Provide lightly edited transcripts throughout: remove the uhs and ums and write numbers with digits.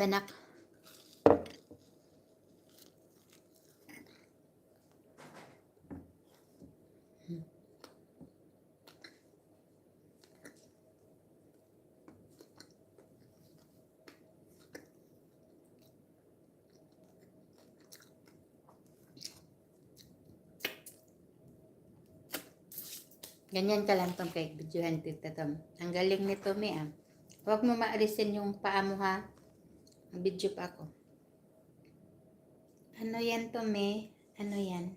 Anak. Ganyan ka lang tong kay videohan tita Tom. Ang galing nito, mi ah. Huwag mo maalisin yung paa mo ha. Video pa ako. Ano yan to, mi? Ano yan?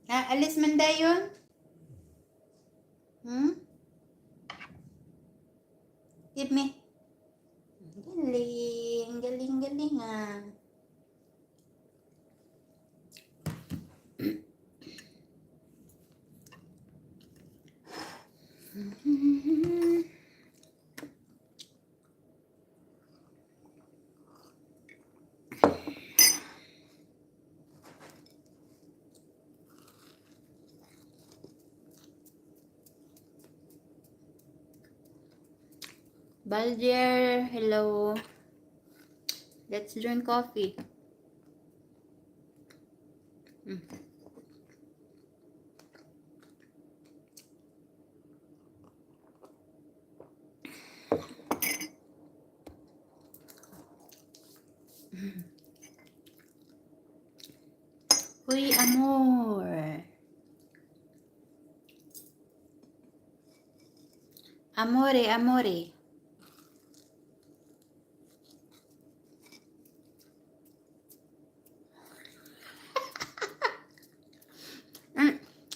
Alis man dayon? Give me. Galing. Galing, galing ah. Baldier, hello. Let's drink coffee. Uy, amor. Amore, amore.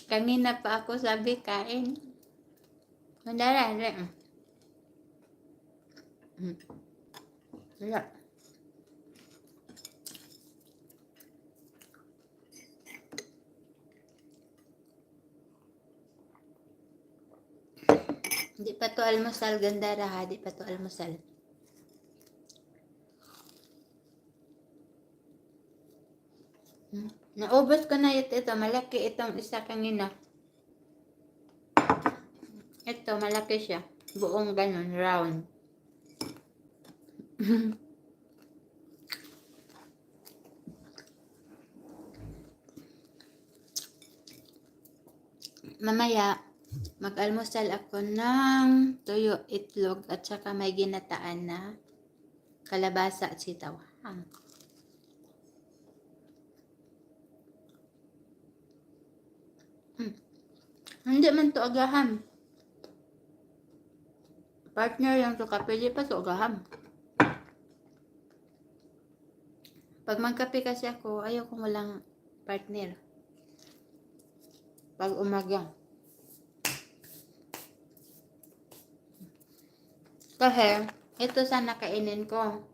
Kanina pa ako sabi kain. Mandala, wala. Wala. Di pa to almusal, Gandara ha. Di pa to almusal. Naubos ko na ito. Malaki itong isa kanina. Ito, malaki siya. Buong ganun, round. Mamaya, mag-almusal ako ng tuyo, itlog, at saka may ginataan na kalabasa at sitaw. Hindi man to agaham. Partner lang to kape, di pa to agaham. Pag magkape kasi ako, ayaw ko walang partner. Pag umaga. Kasi, ito sana kainin ko.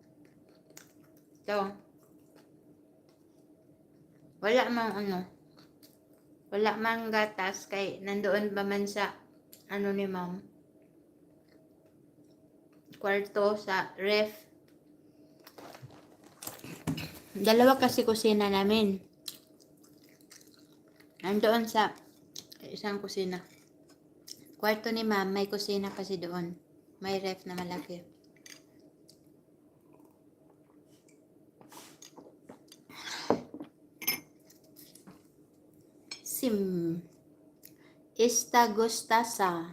Ito. Wala mang ano. Wala mang gatas kay nandoon pa man sa ano ni ma'am. Kwarto sa ref. Dalawa kasi kusina namin. Nandoon sa isang kusina. Kwarto ni ma'am, may kusina kasi doon. May ref na malaki. Esta gustasa.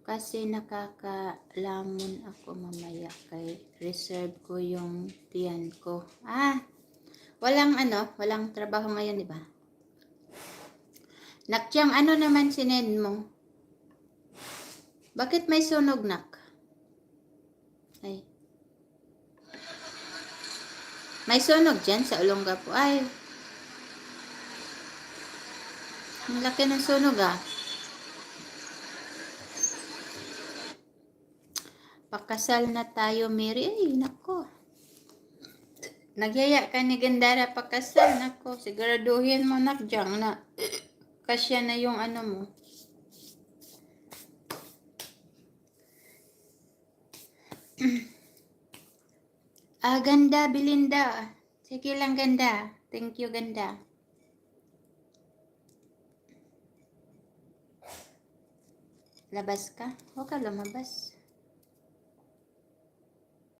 Kasi nakakalamon ako mamaya kay reserve ko yung tiyan ko. Walang walang trabaho ngayon, di ba? Nakchang, ano naman sinend mo? Bakit may sunog, nak? Ay. May sunog dyan sa Olongapo. Ay. Ang laki ng sunog Pakasal na tayo, Mary. Ay, nako. Nagyaya ka ni Gandara pakasal. Nako, siguraduhin mo, nakjang na. Kasya na yung ano mo. Ganda, Belinda. Sige lang, ganda. Thank you, ganda. Labas ka? Huwag ka lumabas.